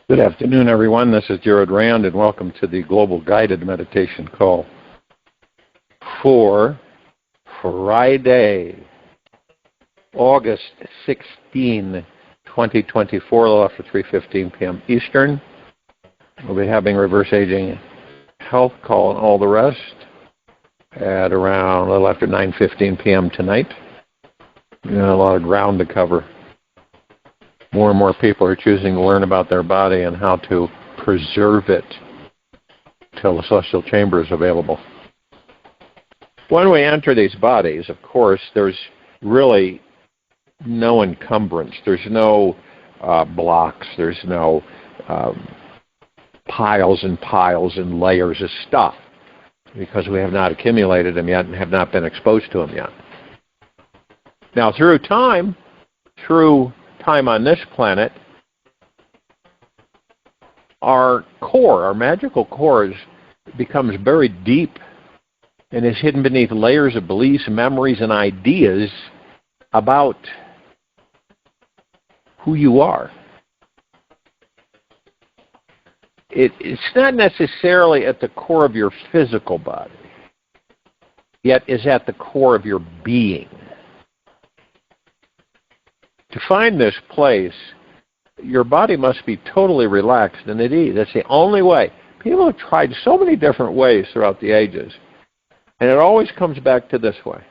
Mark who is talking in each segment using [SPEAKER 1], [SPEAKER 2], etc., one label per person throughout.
[SPEAKER 1] Good afternoon, everyone. This is Jared Rand, and welcome to the Global Guided Meditation Call for Friday, August 16, 2024, a little after 3:15 p.m. Eastern. We'll be having reverse aging health call and all the rest at around a little after 9:15 p.m. tonight. We got a lot of ground to cover. More and more people are choosing to learn about their body and how to preserve it till the celestial chamber is available. When we enter these bodies, of course, there's really no encumbrance. There's no blocks. There's no piles and piles and layers of stuff because we have not accumulated them yet and have not been exposed to them yet. Now, through time on this planet, our core, our magical core, becomes buried deep and is hidden beneath layers of beliefs, memories, and ideas about who you are. It's not necessarily at the core of your physical body, yet is at the core of your being. To find this place, your body must be totally relaxed and at ease. That's the only way. People have tried so many different ways throughout the ages, and it always comes back to this way.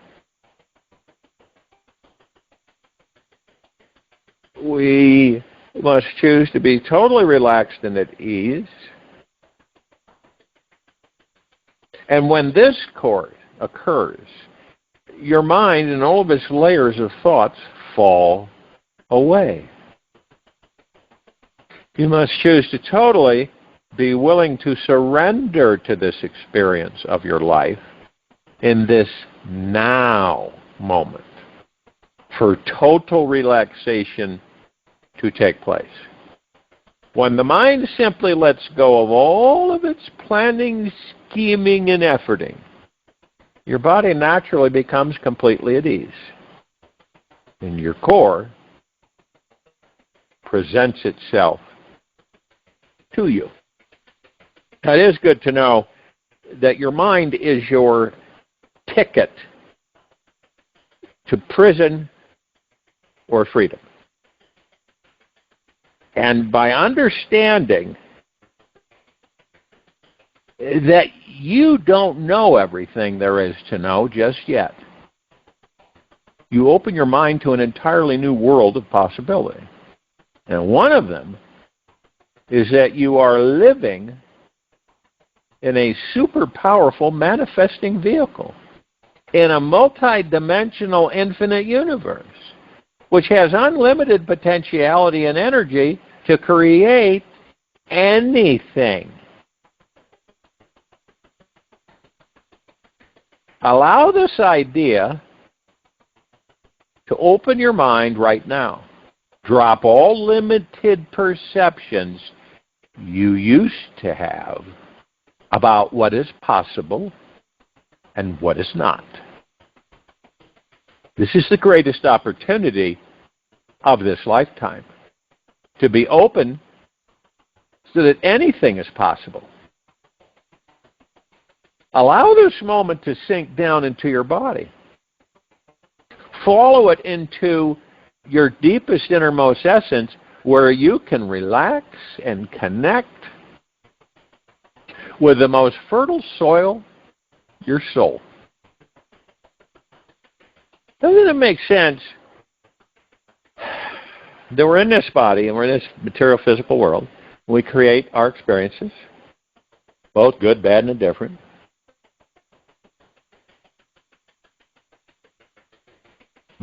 [SPEAKER 1] We must choose to be totally relaxed and at ease. And when this occurs, your mind and all of its layers of thoughts fall away. You must choose to totally be willing to surrender to this experience of your life in this now moment for total relaxation to take place. When the mind simply lets go of all of its planning, scheming, and efforting, your body naturally becomes completely at ease. And your core presents itself to you. Now, it is good to know that your mind is your ticket to prison or freedom. And by understanding that you don't know everything there is to know just yet, you open your mind to an entirely new world of possibility. And one of them is that you are living in a super powerful manifesting vehicle in a multi-dimensional infinite universe, which has unlimited potentiality and energy to create anything. Allow this idea to open your mind right now. Drop all limited perceptions you used to have about what is possible and what is not. This is the greatest opportunity of this lifetime, to be open so that anything is possible. Allow this moment to sink down into your body. Follow it into your deepest, innermost essence, where you can relax and connect with the most fertile soil, your soul. Doesn't it make sense that we're in this body and we're in this material physical world? We create our experiences, both good, bad, and indifferent.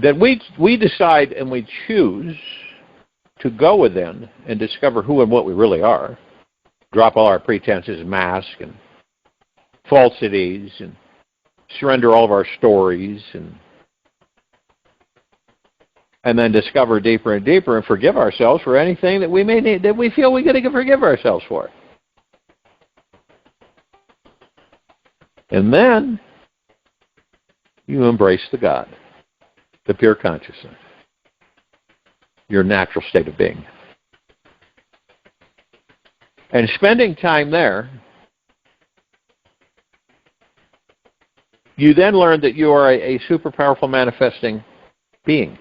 [SPEAKER 1] That we decide and we choose to go within and discover who and what we really are. Drop all our pretenses, masks, and falsities, and surrender all of our stories, and then discover deeper and deeper and forgive ourselves for anything that we may need, that we feel we got to forgive ourselves for. And then you embrace the God, the pure consciousness, your natural state of being. And spending time there, you then learn that you are a super powerful manifesting being.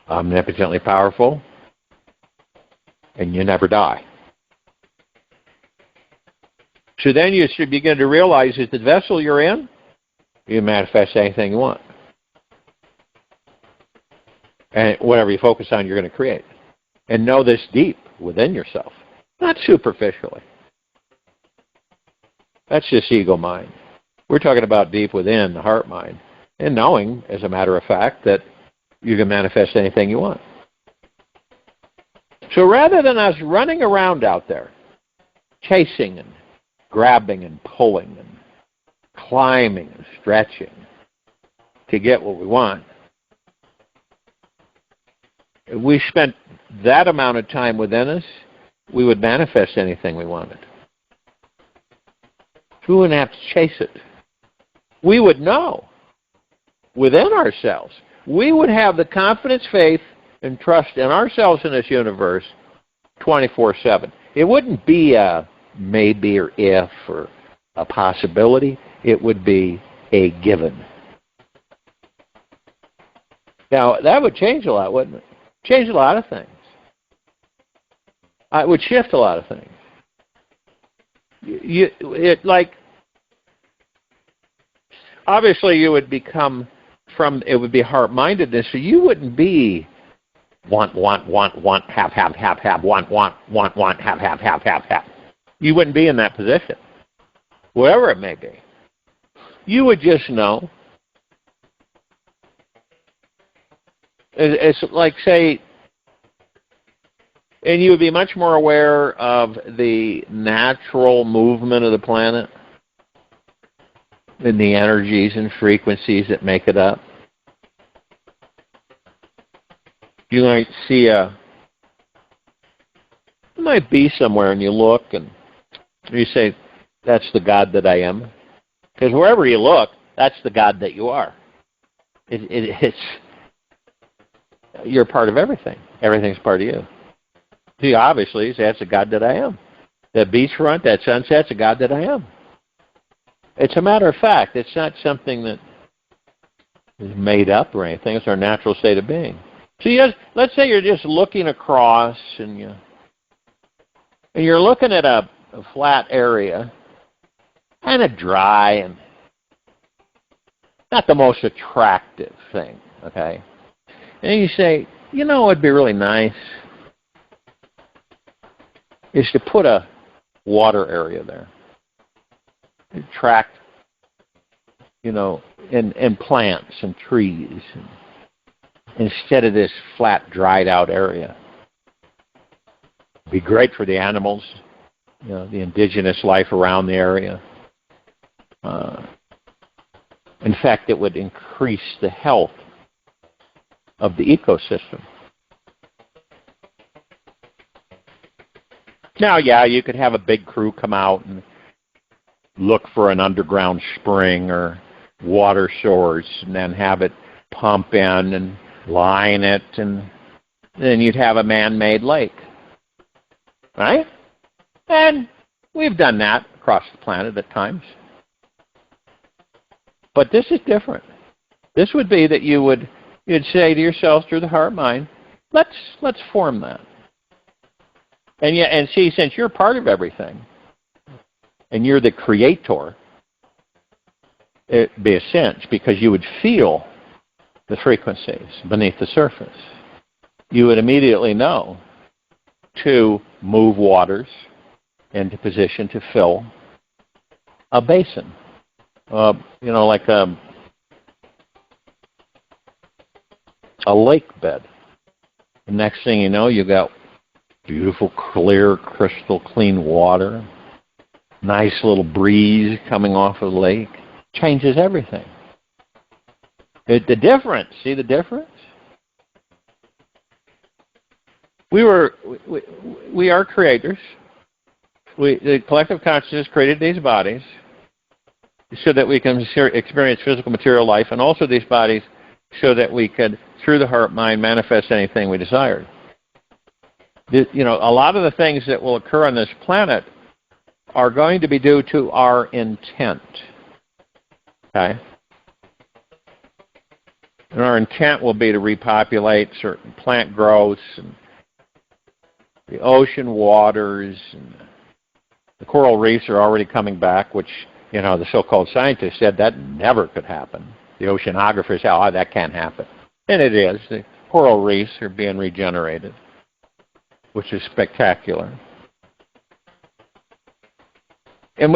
[SPEAKER 1] Omnipotently powerful, and you never die. So then you should begin to realize that the vessel you're in, you manifest anything you want. And whatever you focus on, you're going to create. And know this deep within yourself, not superficially. That's just ego mind. We're talking about deep within the heart mind. And knowing, as a matter of fact, that you can manifest anything you want. So rather than us running around out there, chasing and grabbing and pulling and climbing and stretching to get what we want, if we spent that amount of time within us, we would manifest anything we wanted. We wouldn't have to chase it. We would know within ourselves. We would have the confidence, faith, and trust in ourselves in this universe 24/7. It wouldn't be a maybe or if or a possibility. It would be a given. Now, that would change a lot, wouldn't it? Change a lot of things. It would shift a lot of things. Obviously you would become it would be heart-mindedness, so you wouldn't be want, have, want, have. You wouldn't be in that position, whatever it may be. You would just know. It's like, say, and you would be much more aware of the natural movement of the planet and the energies and frequencies that make it up. You might see you might be somewhere and you look and you say, that's the God that I am. Because wherever you look, that's the God that you are. You're part of everything. Everything's part of you. See, obviously, that's the God that I am. That beachfront, that sunset's the God that I am. It's a matter of fact. It's not something that is made up or anything. It's our natural state of being. So let's say you're just looking across and you're looking at a flat area, kind of dry and not the most attractive thing, okay? And you say, you know what would be really nice is to put a water area there. Attract, and plants and trees instead of this flat, dried out area. Be great for the animals, the indigenous life around the area. In fact, it would increase the health of the ecosystem. Now, you could have a big crew come out and look for an underground spring or water source and then have it pump in and line it, and then you'd have a man-made lake. Right? And we've done that across the planet at times. But this is different. This would be that you'd say to yourself through the heart mind, let's form that. And see, since you're part of everything, and you're the creator, it'd be a sense, because you would feel the frequencies beneath the surface. You would immediately know to move waters into position to fill a basin. Like a lake bed. The next thing you know, you've got beautiful, clear, crystal clean water. Nice little breeze coming off of the lake. Changes everything. The difference. See the difference? We are creators. The collective consciousness created these bodies so that we can experience physical material life, and also these bodies so that we could, through the heart mind, manifest anything we desired. You know, a lot of the things that will occur on this planet are going to be due to our intent. Okay? And our intent will be to repopulate certain plant growths and the ocean waters. And the coral reefs are already coming back, which, you know, the so-called scientists said that never could happen. The oceanographers said, oh, that can't happen. And it is. The coral reefs are being regenerated, which is spectacular. And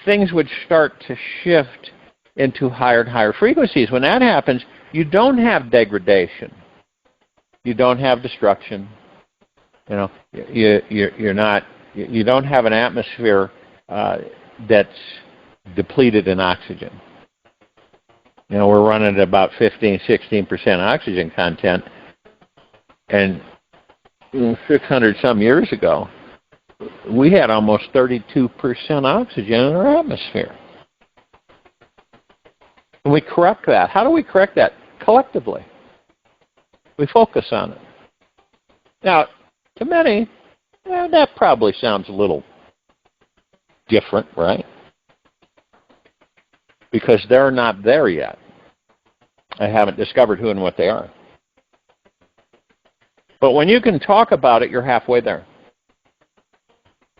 [SPEAKER 1] things would start to shift into higher and higher frequencies. When that happens, you don't have degradation. You don't have destruction. You know, you don't have an atmosphere that's depleted in oxygen. You know, we're running at about 15, 16% oxygen content. And 600 some years ago, we had almost 32% oxygen in our atmosphere. And we correct that. How do we correct that? Collectively. We focus on it. Now, to many, that probably sounds a little different, right? Because they're not there yet. I haven't discovered who and what they are. But when you can talk about it, you're halfway there.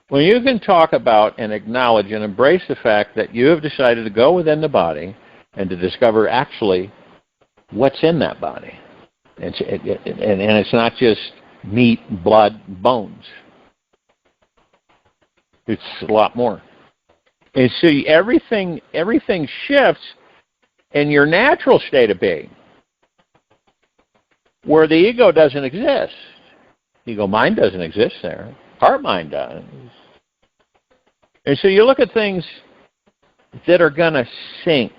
[SPEAKER 1] When you can talk about and acknowledge and embrace the fact that you have decided to go within the body and to discover actually what's in that body. And it's not just meat, blood, bones. It's a lot more. And so everything shifts in your natural state of being, where the ego doesn't exist. Ego mind doesn't exist there. Heart mind does. And so you look at things that are going to sync,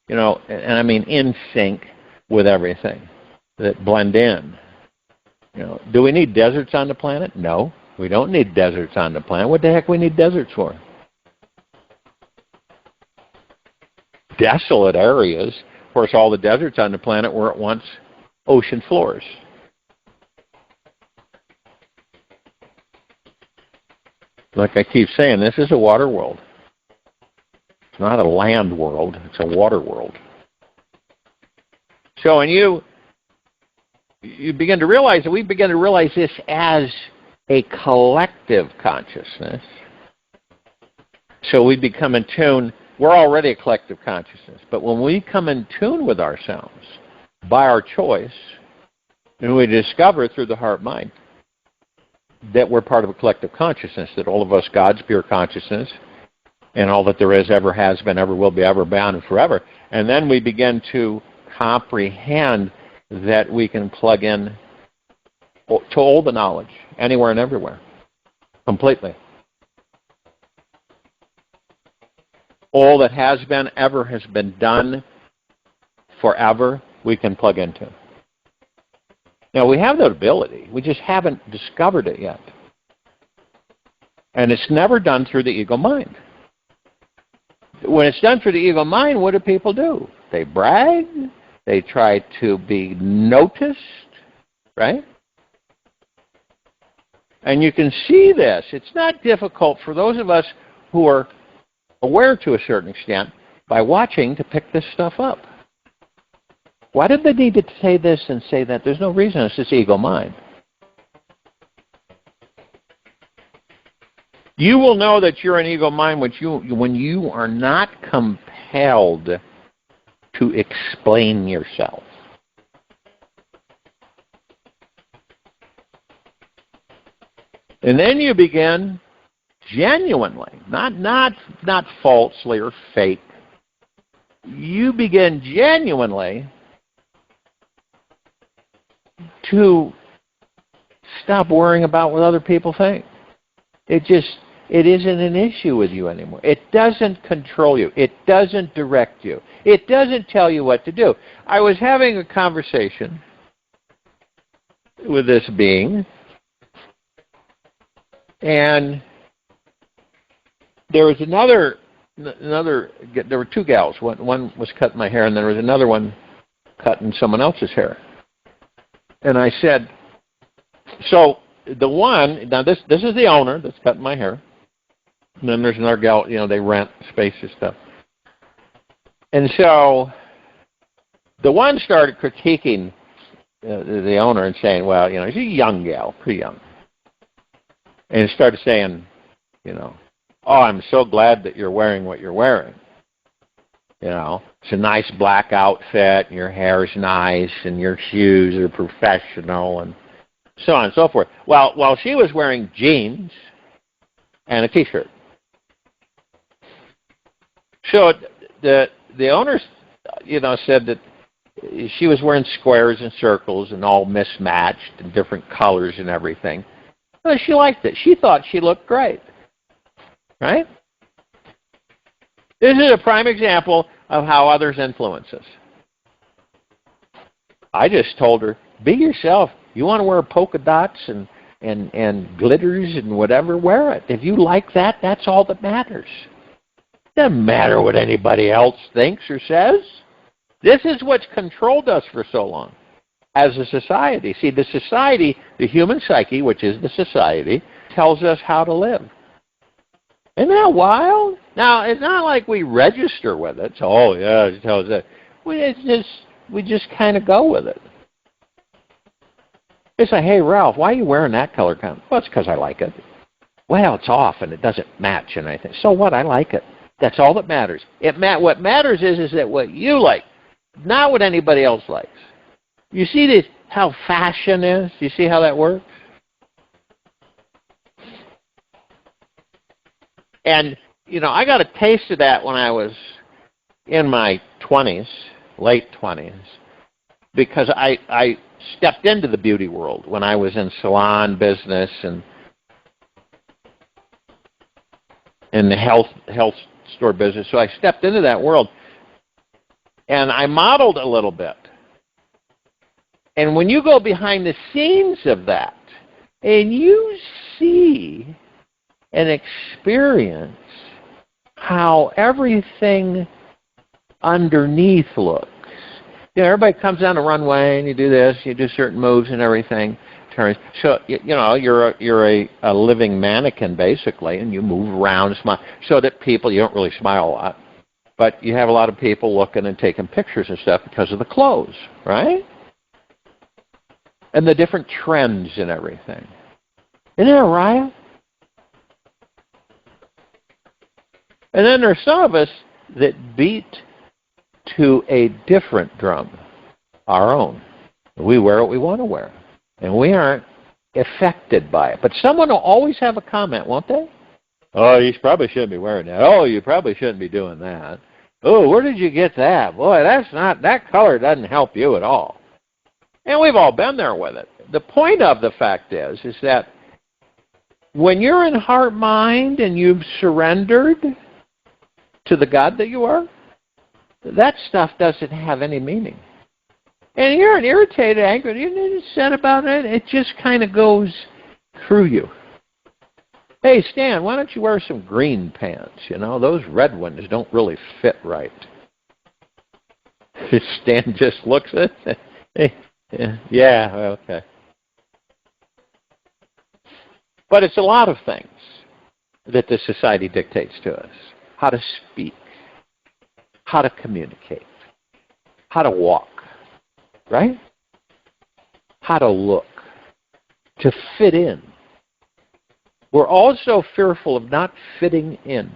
[SPEAKER 1] you know, and I mean in sync with everything, that blend in. You know, do we need deserts on the planet? No, we don't need deserts on the planet. What the heck we need deserts for? Desolate areas. Of course, all the deserts on the planet were at once ocean floors. Like I keep saying, this is a water world. It's not a land world. It's a water world. So when you begin to realize that we begin to realize this as a collective consciousness. So we become in tune. We're already a collective consciousness. But when we come in tune with ourselves by our choice, and we discover through the heart mind that we're part of a collective consciousness, that all of us, God's pure consciousness, and all that there is, ever has been, ever will be, ever bound, and forever. And then we begin to comprehend that we can plug in to all the knowledge, anywhere and everywhere, completely. All that has been, ever has been done, forever, we can plug into. Now, we have that ability. We just haven't discovered it yet. And it's never done through the ego mind. When it's done through the ego mind, what do people do? They brag. They try to be noticed, right? And you can see this. It's not difficult for those of us who are aware to a certain extent by watching to pick this stuff up. Why did they need to say this and say that? There's no reason. It's just ego mind. You will know that you're an ego mind when you are not compelled to explain yourself. And then you begin genuinely, not falsely or fake. You begin genuinely to stop worrying about what other people think. It isn't an issue with you anymore. It doesn't control you. It doesn't direct you. It doesn't tell you what to do. I was having a conversation with this being, and there was another, there were two gals. One was cutting my hair, and there was another one cutting someone else's hair. And I said, so the one, now this is the owner that's cutting my hair. And then there's another gal, they rent space and stuff. And so the one started critiquing the owner and saying, well, she's a young gal, pretty young. And started saying, oh, I'm so glad that you're wearing what you're wearing. It's a nice black outfit, and your hair's nice, and your shoes are professional, and so on and so forth. Well, while she was wearing jeans and a T-shirt. So the owners, said that she was wearing squares and circles and all mismatched and different colors and everything. But she liked it. She thought she looked great. Right? This is a prime example of how others influence us. I just told her, be yourself. You want to wear polka dots and glitters and whatever, wear it. If you like that, that's all that matters. Doesn't matter what anybody else thinks or says. This is what's controlled us for so long as a society. See, the society, the human psyche, which is the society, tells us how to live. Isn't that wild? Now, it's not like we register with it. So, oh, yeah, it tells us. We just kind of go with it. It's like, hey, Ralph, why are you wearing that color combination? Well, it's because I like it. Well, it's off and it doesn't match and anything. So what? I like it. That's all that matters. What matters is that what you like, not what anybody else likes. You see this, how fashion is? You see how that works? And, I got a taste of that when I was in my 20s, late 20s, because I stepped into the beauty world when I was in salon business and in the health store business. So I stepped into that world, and I modeled a little bit. And when you go behind the scenes of that, and you see and experience how everything underneath looks. Everybody comes down the runway and you do this, you do certain moves and everything. So, you're a living mannequin basically, and you move around and smile. So that people, you don't really smile a lot, but you have a lot of people looking and taking pictures and stuff because of the clothes, right? And the different trends and everything. Isn't that Arya? And then there's some of us that beat to a different drum, our own. We wear what we want to wear, and we aren't affected by it. But someone will always have a comment, won't they? Oh, you probably shouldn't be wearing that. Oh, you probably shouldn't be doing that. Oh, where did you get that? Boy, that color doesn't help you at all. And we've all been there with it. The point of the fact is that when you're in heart mind and you've surrendered to the God that you are, that stuff doesn't have any meaning. And you're irritated, angry, you're upset about it, it just kind of goes through you. Hey, Stan, why don't you wear some green pants? Those red ones don't really fit right. Stan just looks at it. Yeah, okay. But it's a lot of things that the society dictates to us. How to speak, how to communicate, how to walk, right? How to look, to fit in. We're also fearful of not fitting in,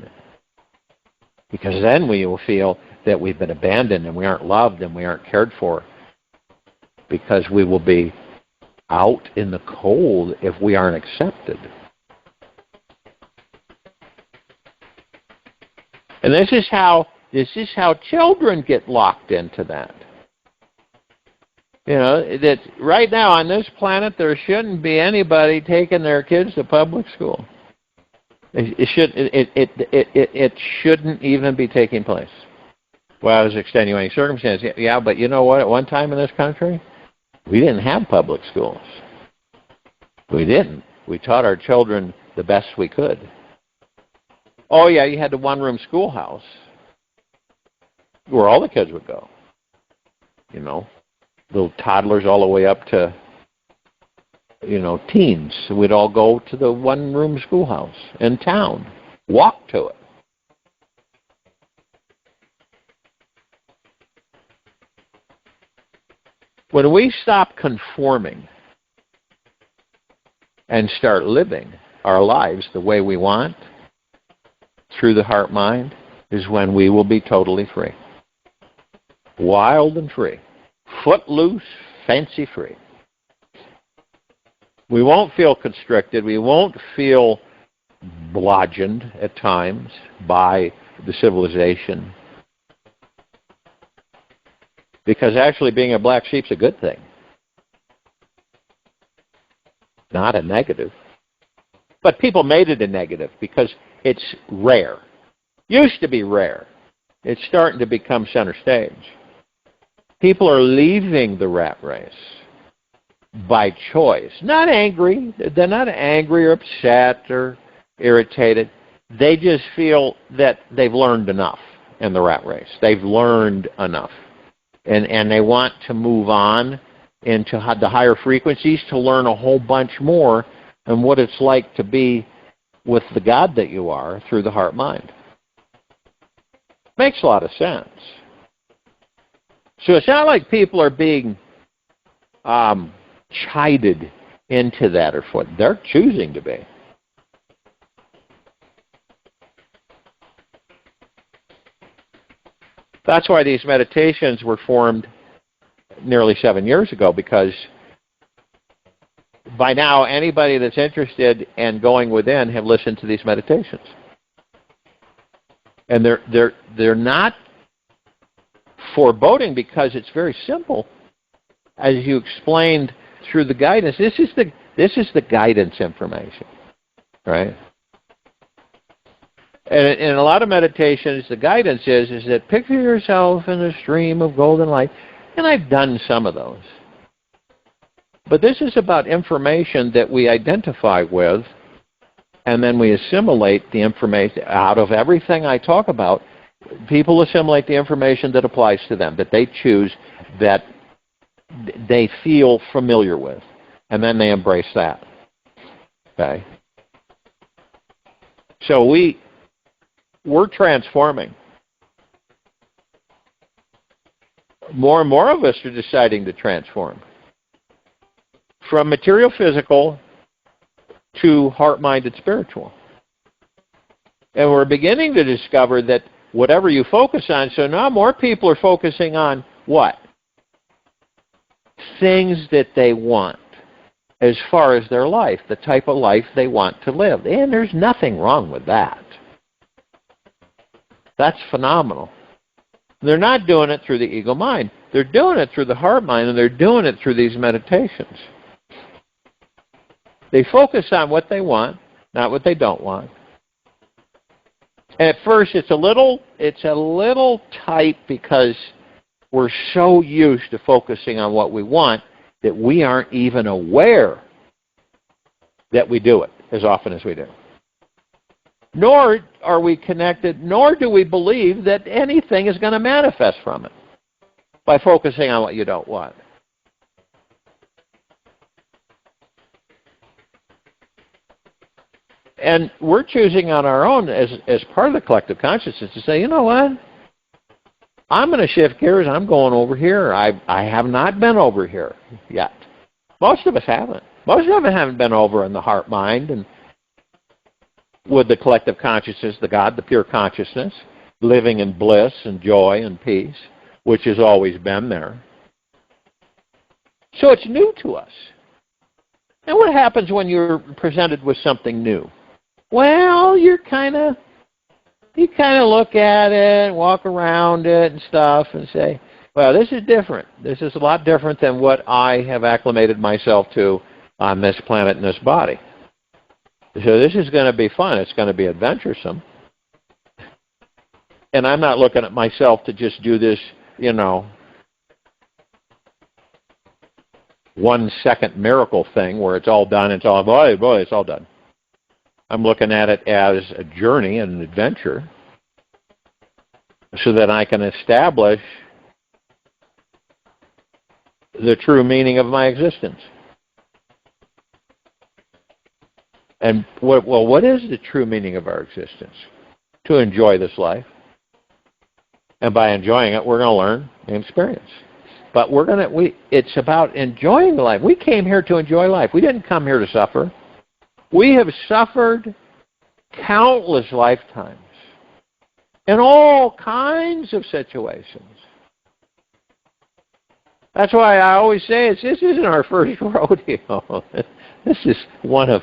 [SPEAKER 1] because then we will feel that we've been abandoned and we aren't loved and we aren't cared for, because we will be out in the cold if we aren't accepted. And this is how children get locked into that. That right now on this planet there shouldn't be anybody taking their kids to public school. It shouldn't even be taking place. Well, there's extenuating circumstances. Yeah, but you know what? At one time in this country, we didn't have public schools. We didn't. We taught our children the best we could. Oh, yeah, you had the one-room schoolhouse where all the kids would go. Little toddlers all the way up to teens. We'd all go to the one-room schoolhouse in town, walk to it. When we stop conforming and start living our lives the way we want, through the heart-mind, is when we will be totally free. Wild and free. Footloose, fancy-free. We won't feel constricted. We won't feel bludgeoned at times by the civilization. Because actually being a black sheep's a good thing. Not a negative. But people made it a negative because it's rare. Used to be rare. It's starting to become center stage. People are leaving the rat race by choice. Not angry. They're not angry or upset or irritated. They just feel that they've learned enough in the rat race. They've learned enough. And they want to move on into the higher frequencies to learn a whole bunch more and what it's like to be with the God that you are through the heart-mind. Makes a lot of sense. So it's not like people are being chided into that or what. They're choosing to be. That's why these meditations were formed nearly 7 years ago, because by now anybody that's interested in going within have listened to these meditations. And they're not foreboding because it's very simple. As you explained through the guidance, this is the guidance information, right? And in a lot of meditations, the guidance is that picture yourself in a stream of golden light. And I've done some of those. But this is about information that we identify with, and then we assimilate the information out of everything I talk about. People assimilate the information that applies to them, that they choose, that they feel familiar with, and then they embrace that. Okay? So we're transforming. More and more of us are deciding to transform. From material physical to heart-minded spiritual. And we're beginning to discover that whatever you focus on, so now more people are focusing on what? Things that they want as far as their life, the type of life they want to live. And there's nothing wrong with that. That's phenomenal. They're not doing it through the ego mind. They're doing it through the heart mind, and they're doing it through these meditations. They focus on what they want, not what they don't want. And at first it's a little tight because we're so used to focusing on what we want that we aren't even aware that we do it as often as we do. Nor are we connected, nor do we believe that anything is going to manifest from it by focusing on what you don't want. And we're choosing on our own as part of the collective consciousness to say, you know what? I'm going to shift gears. I'm going over here. I have not been over here yet. Most of us haven't. Most of us haven't been over in the heart mind and with the collective consciousness, the God, the pure consciousness, living in bliss and joy and peace, which has always been there. So it's new to us. And what happens when you're presented with something new? Well, you kind of look at it and walk around it and stuff and say, well, this is different. This is a lot different than what I have acclimated myself to on this planet and this body. So this is going to be fun. It's going to be adventuresome. And I'm not looking at myself to just do this, 1 second miracle thing where it's all done. It's all, boy, it's all done. I'm looking at it as a journey and an adventure so that I can establish the true meaning of my existence. And what is the true meaning of our existence? To enjoy this life. And by enjoying it, we're going to learn and experience. But it's about enjoying the life. We came here to enjoy life. We didn't come here to suffer. We have suffered countless lifetimes in all kinds of situations. That's why I always say this isn't our first rodeo. This is one of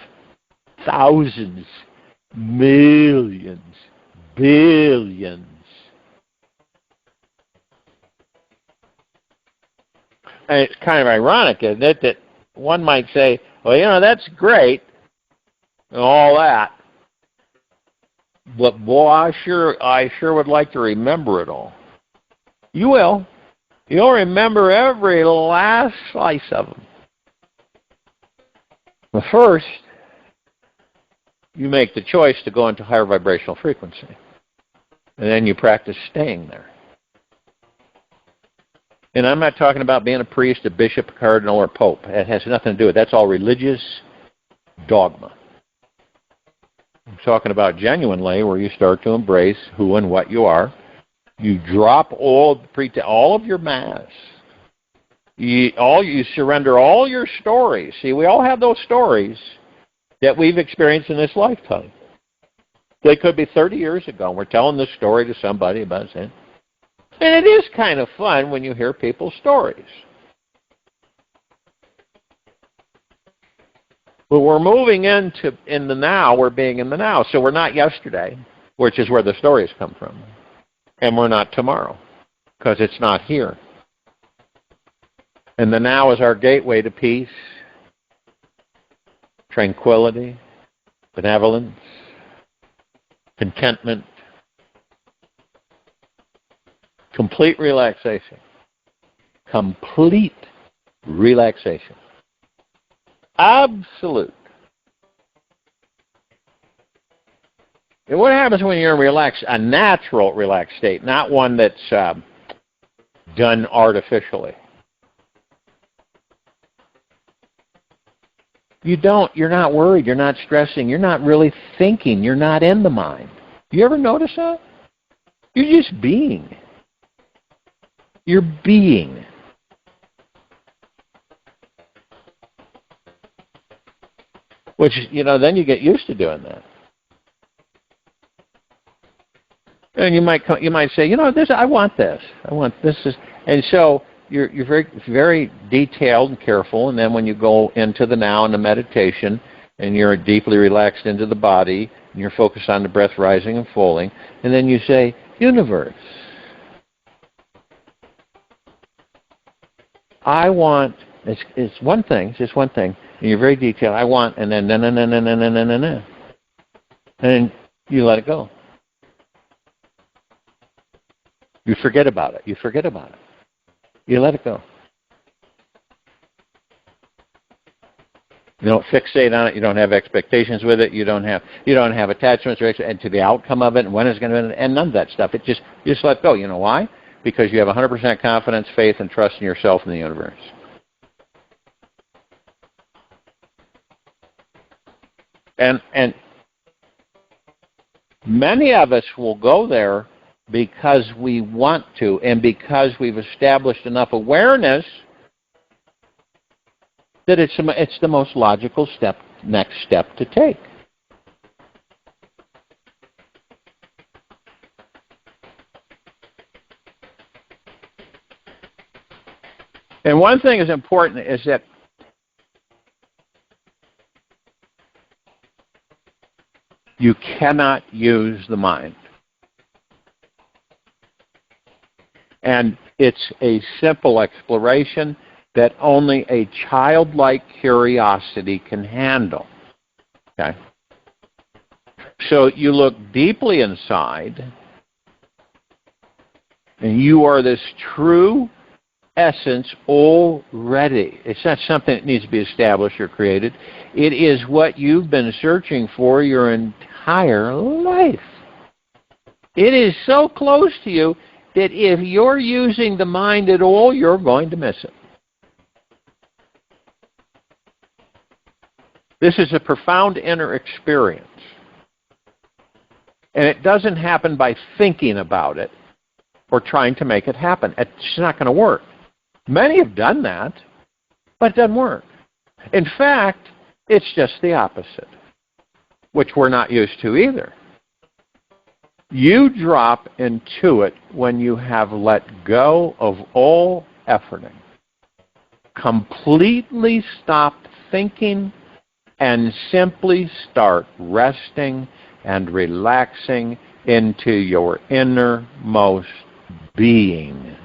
[SPEAKER 1] thousands, millions, billions. And it's kind of ironic, isn't it, that one might say, well, that's great and all that, but boy, I sure would like to remember it all. You will. You'll remember every last slice of them. But first, you make the choice to go into higher vibrational frequency. And then you practice staying there. And I'm not talking about being a priest, a bishop, a cardinal, or a pope. It has nothing to do with it. That's all religious dogma. I'm talking about genuinely where you start to embrace who and what you are. You drop all of your masks. You surrender all your stories. See, we all have those stories that we've experienced in this lifetime. They could be 30 years ago. We're telling this story to somebody about it. And it is kind of fun when you hear people's stories. But we're moving in the now. We're being in the now. So we're not yesterday, which is where the stories come from. And we're not tomorrow, because it's not here. And the now is our gateway to peace, tranquility, benevolence, contentment, complete relaxation. Complete relaxation. Absolute. And what happens when you're in a natural relaxed state, not one that's done artificially? You're not worried, you're not stressing, you're not really thinking, you're not in the mind. You ever notice that? You're just being. You're being. Which, then you get used to doing that. And you might say, this, I want this. And so you're very, very detailed and careful. And then when you go into the now and the meditation, and you're deeply relaxed into the body, and you're focused on the breath rising and falling, and then you say, universe, I want. It's one thing. It's just one thing. And you're very detailed. I want, and then and then you let it go. You forget about it. You let it go. You don't fixate on it. You don't have expectations with it. You don't have attachments and to the outcome of it and when it's going to end, and none of that stuff. You just let go. You know why? Because you have 100% confidence, faith, and trust in yourself and the universe. And many of us will go there because we want to, and because we've established enough awareness that it's the most logical next step to take. And one thing is important is that you cannot use the mind. And it's a simple exploration that only a childlike curiosity can handle. Okay? So you look deeply inside, and you are this true essence already. It's not something that needs to be established or created. It is what you've been searching for your entire life. It is so close to you that if you're using the mind at all, you're going to miss it. This is a profound inner experience. And it doesn't happen by thinking about it or trying to make it happen. It's not going to work. Many have done that, but it doesn't work. In fact, it's just the opposite, which we're not used to either. You drop into it when you have let go of all efforting, completely stopped thinking, and simply start resting and relaxing into your innermost being.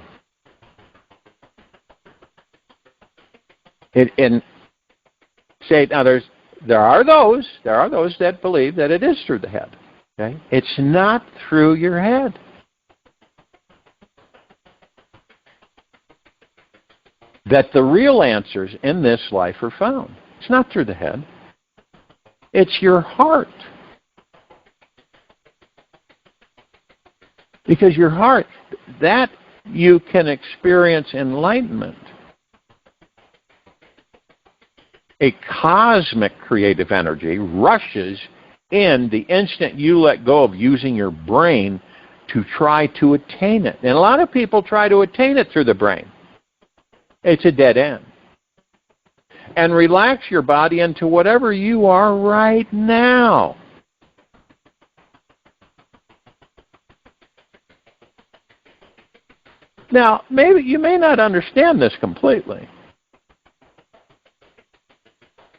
[SPEAKER 1] Now there are those that believe that it is through the head. Okay? It's not through your head. That the real answers in this life are found. It's not through the head. It's your heart. Because your heart, that you can experience enlightenment. A cosmic creative energy rushes in the instant you let go of using your brain to try to attain it. And a lot of people try to attain it through the brain. It's a dead end. And relax your body into whatever you are right now. Now, maybe you may not understand this completely.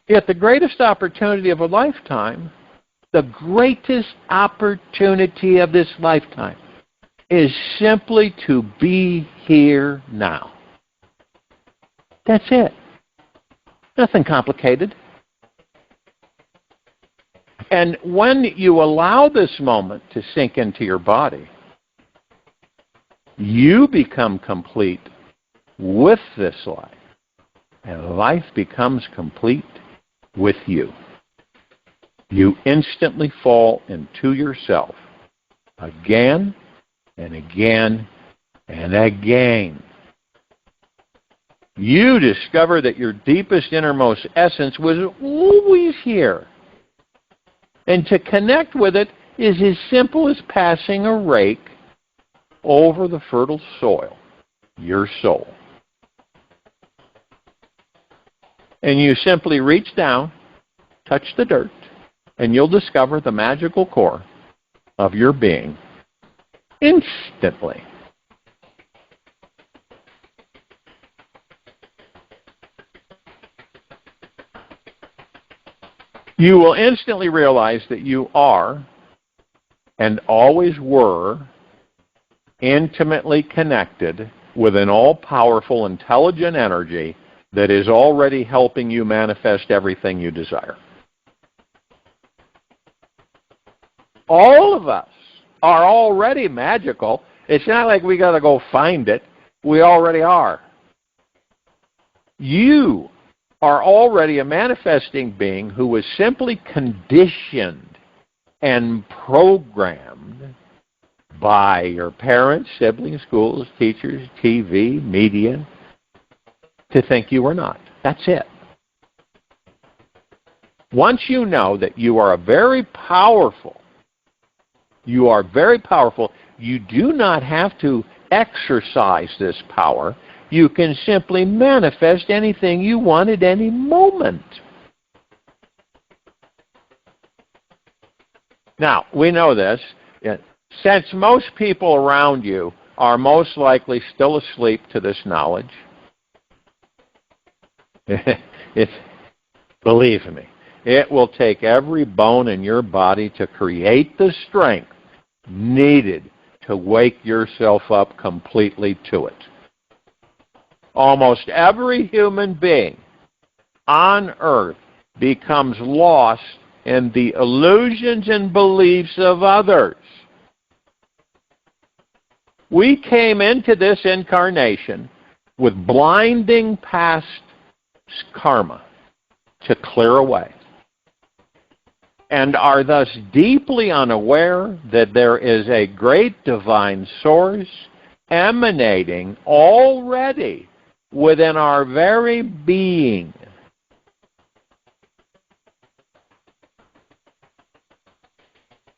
[SPEAKER 1] Yet the greatest opportunity of a lifetime, the greatest opportunity of this lifetime, is simply to be here now. That's it. Nothing complicated. And when you allow this moment to sink into your body, you become complete with this life, and life becomes complete with you. You instantly fall into yourself again and again and again. You discover that your deepest, innermost essence was always here. And to connect with it is as simple as passing a rake over the fertile soil, your soul. And you simply reach down, touch the dirt, and you'll discover the magical core of your being instantly. You will instantly realize that you are and always were intimately connected with an all-powerful, intelligent energy that is already helping you manifest everything you desire. All of us are already magical. It's not like we got to go find it. We already are. You are already a manifesting being who was simply conditioned and programmed by your parents, siblings, schools, teachers, TV, media, to think you were not. That's it. Once you know that you are very powerful, you do not have to exercise this power. You can simply manifest anything you want at any moment. Now, we know this. Since most people around you are most likely still asleep to this knowledge, believe me, it will take every bone in your body to create the strength needed to wake yourself up completely to it. Almost every human being on earth becomes lost in the illusions and beliefs of others. We came into this incarnation with blinding past karma to clear away, and are thus deeply unaware that there is a great divine source emanating already within our very being.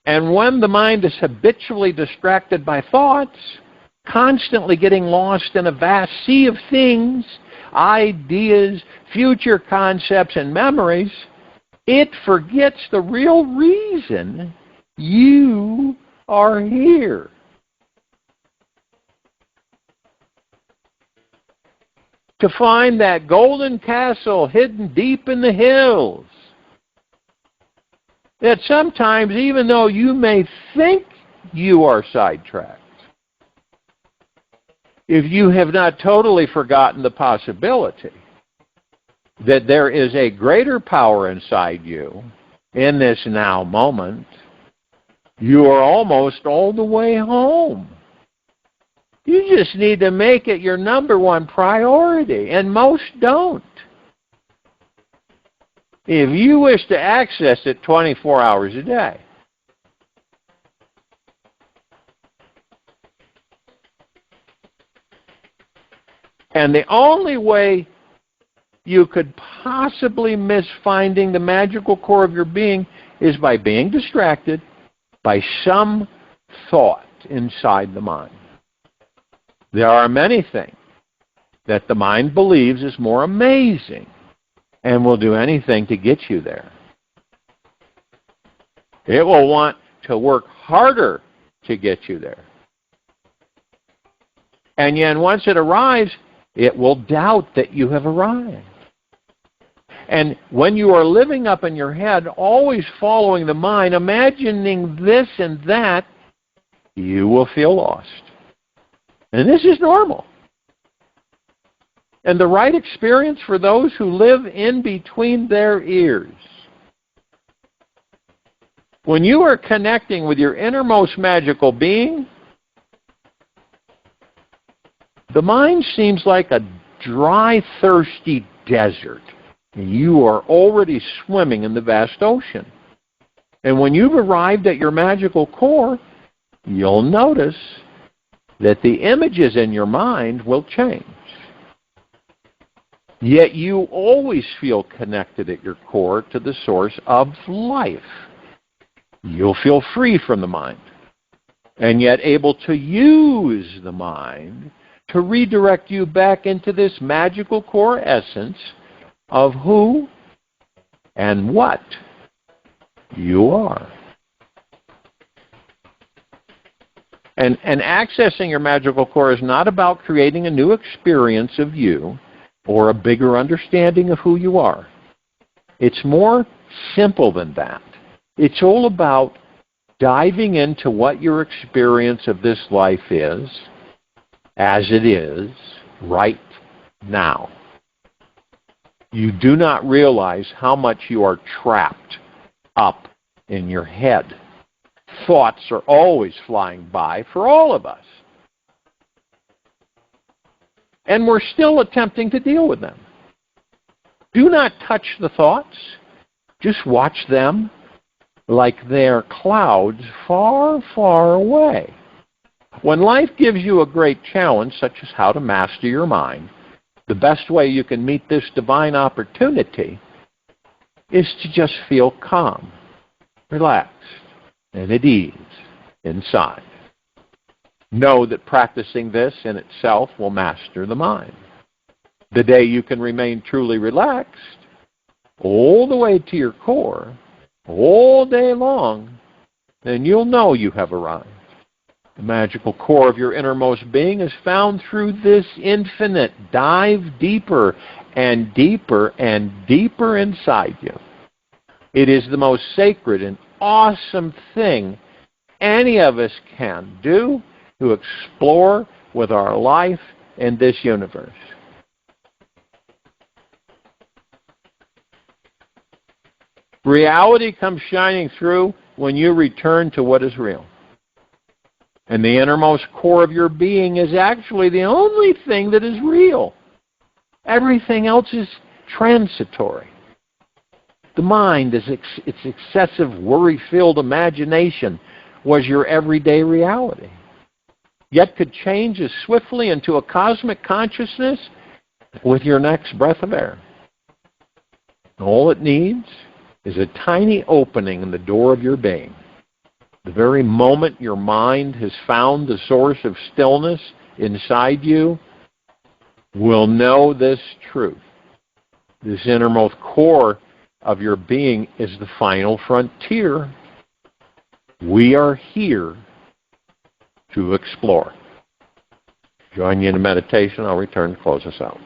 [SPEAKER 1] And when the mind is habitually distracted by thoughts, constantly getting lost in a vast sea of things, ideas, future concepts, and memories, it forgets the real reason you are here. To find that golden castle hidden deep in the hills. That sometimes, even though you may think you are sidetracked, if you have not totally forgotten the possibility that there is a greater power inside you in this now moment, you are almost all the way home. You just need to make it your number one priority, and most don't. If you wish to access it 24 hours a day. And the only way you could possibly miss finding the magical core of your being is by being distracted by some thought inside the mind. There are many things that the mind believes is more amazing and will do anything to get you there. It will want to work harder to get you there. And yet once it arrives, it will doubt that you have arrived. And when you are living up in your head, always following the mind, imagining this and that, you will feel lost. And this is normal. And the right experience for those who live in between their ears. When you are connecting with your innermost magical being, the mind seems like a dry, thirsty desert. And you are already swimming in the vast ocean. And when you've arrived at your magical core, you'll notice that the images in your mind will change. Yet you always feel connected at your core to the source of life. You'll feel free from the mind, and yet able to use the mind to redirect you back into this magical core essence of who and what you are. And accessing your magical core is not about creating a new experience of you or a bigger understanding of who you are. It's more simple than that. It's all about diving into what your experience of this life is, as it is, right now. You do not realize how much you are trapped up in your head. Thoughts are always flying by for all of us. And we're still attempting to deal with them. Do not touch the thoughts. Just watch them like they're clouds far, far away. When life gives you a great challenge, such as how to master your mind, the best way you can meet this divine opportunity is to just feel calm, relaxed, and at ease inside. Know that practicing this in itself will master the mind. The day you can remain truly relaxed, all the way to your core, all day long, then you'll know you have arrived. The magical core of your innermost being is found through this infinite. Dive deeper and deeper and deeper inside you. It is the most sacred and awesome thing any of us can do to explore with our life in this universe. Reality comes shining through when you return to what is real. And the innermost core of your being is actually the only thing that is real. Everything else is transitory. The mind, its excessive worry-filled imagination, was your everyday reality, yet could change as swiftly into a cosmic consciousness with your next breath of air. All it needs is a tiny opening in the door of your being. The very moment your mind has found the source of stillness inside you, will know this truth. This innermost core of your being is the final frontier. We are here to explore. Join you in a meditation. I'll return to close us out.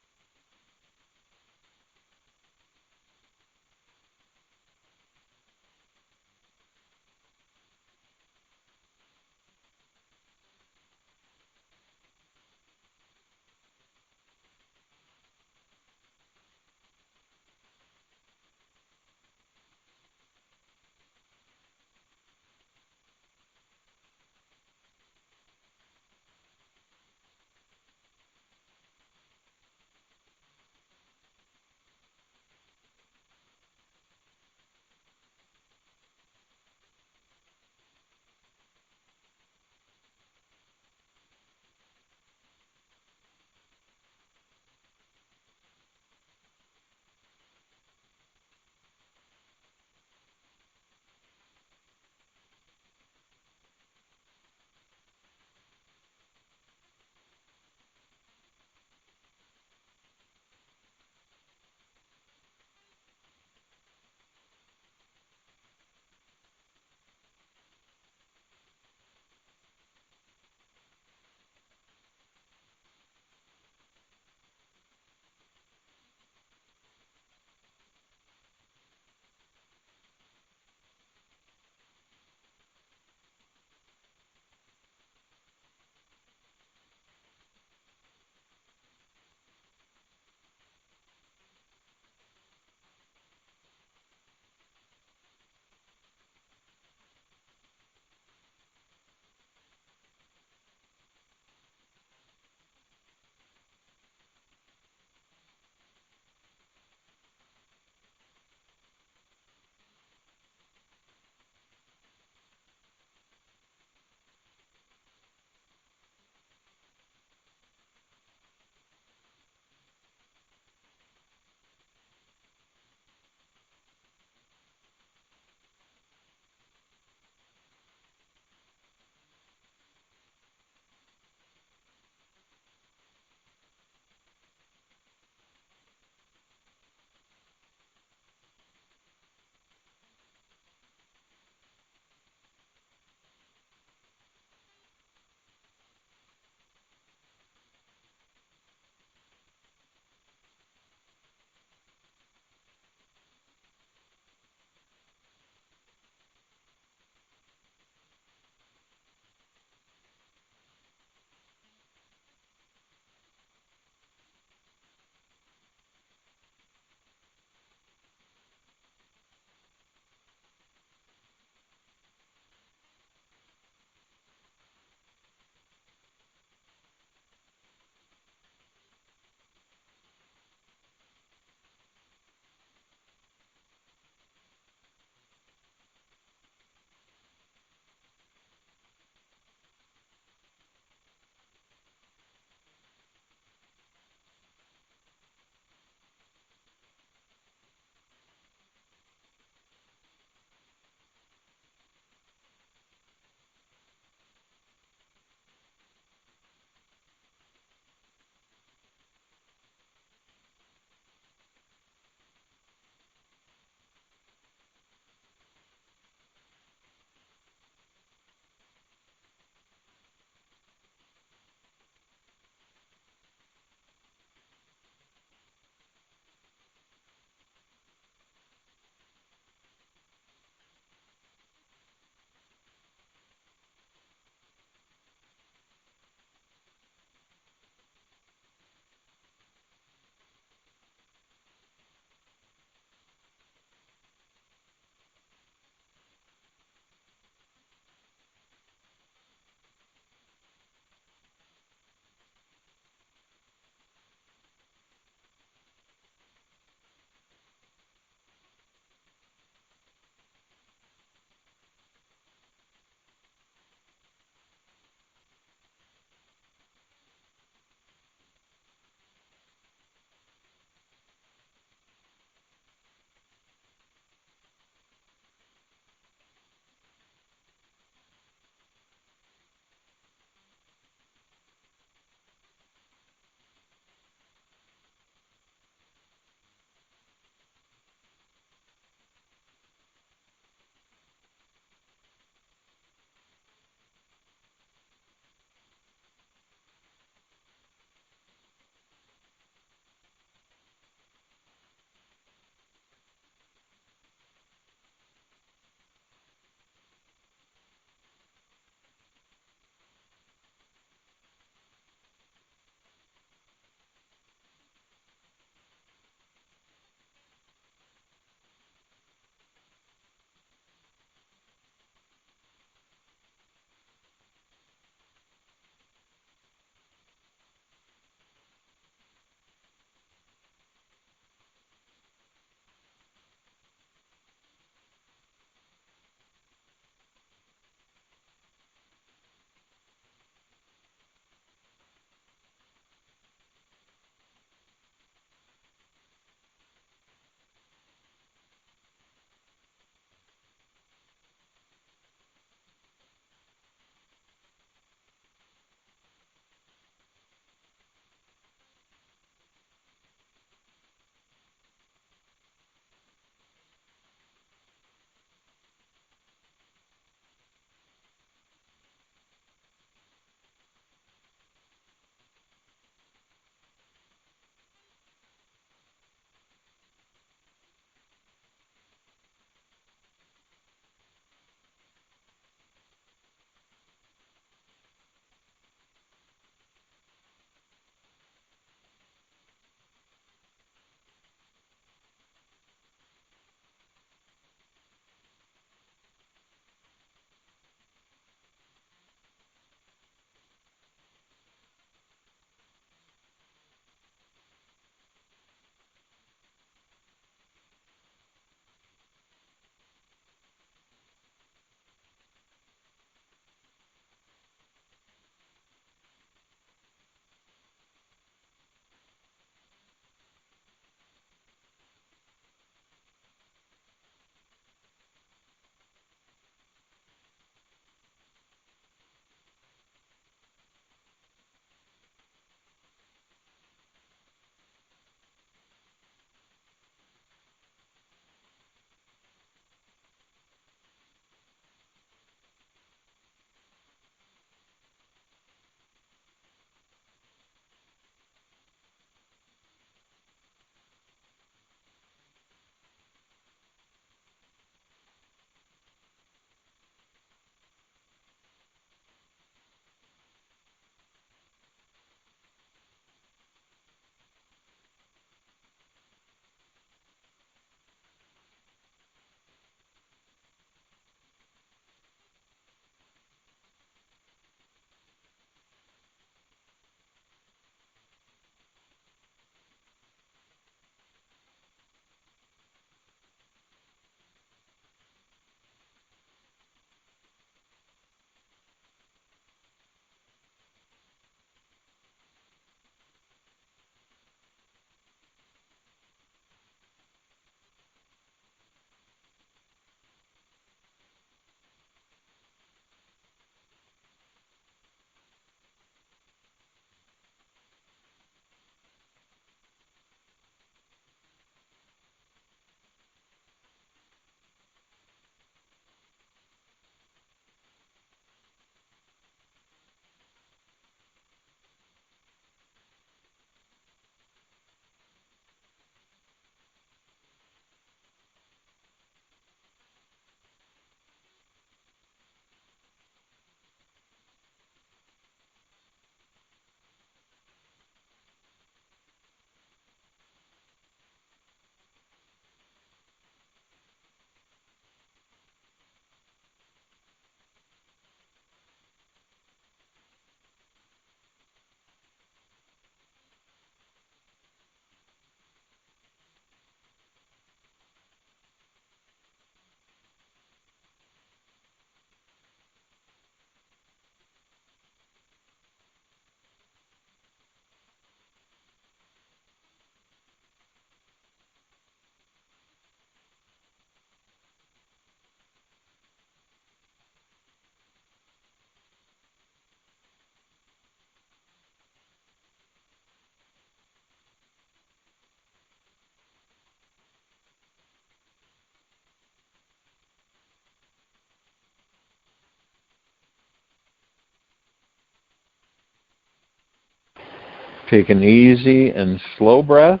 [SPEAKER 1] Take an easy and slow breath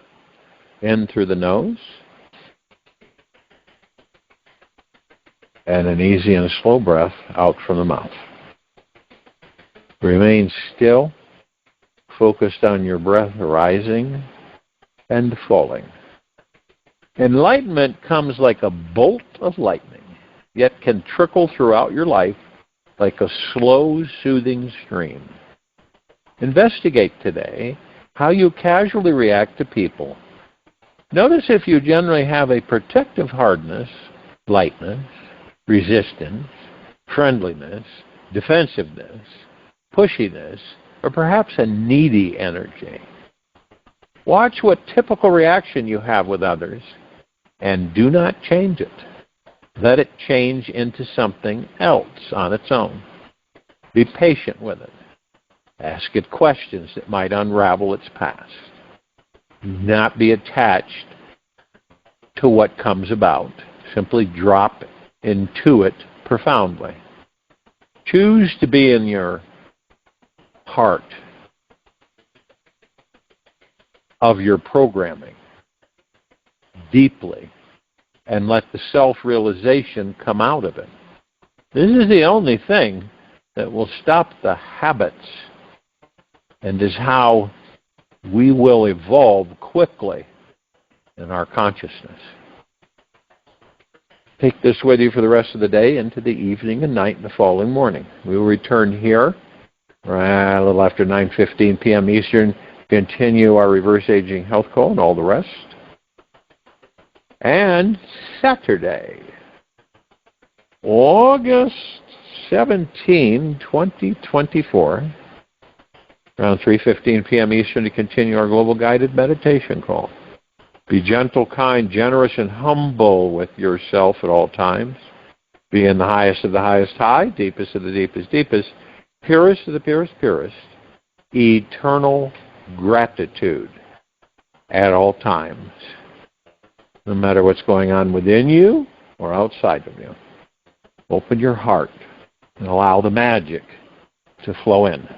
[SPEAKER 1] in through the nose, and an easy and slow breath out from the mouth. Remain still, focused on your breath rising and falling. Enlightenment comes like a bolt of lightning, yet can trickle throughout your life like a slow, soothing stream. Investigate today how you casually react to people. Notice if you generally have a protective hardness, lightness, resistance, friendliness, defensiveness, pushiness, or perhaps a needy energy. Watch what typical reaction you have with others and do not change it. Let it change into something else on its own. Be patient with it. Ask it questions that might unravel its past. Do not be attached to what comes about. Simply drop into it profoundly. Choose to be in your heart of your programming deeply and let the self-realization come out of it. This is the only thing that will stop the habits and is how we will evolve quickly in our consciousness. Take this with you for the rest of the day, into the evening and night and the following morning. We will return here a little after 9:15 p.m. Eastern, continue our reverse aging health call and all the rest. And Saturday, August 17, 2024, around 3:15 p.m. Eastern, to continue our global guided meditation call. Be gentle, kind, generous, and humble with yourself at all times. Be in the highest of the highest high, deepest of the deepest deepest, purest of the purest purest, eternal gratitude at all times, no matter what's going on within you or outside of you. Open your heart and allow the magic to flow in.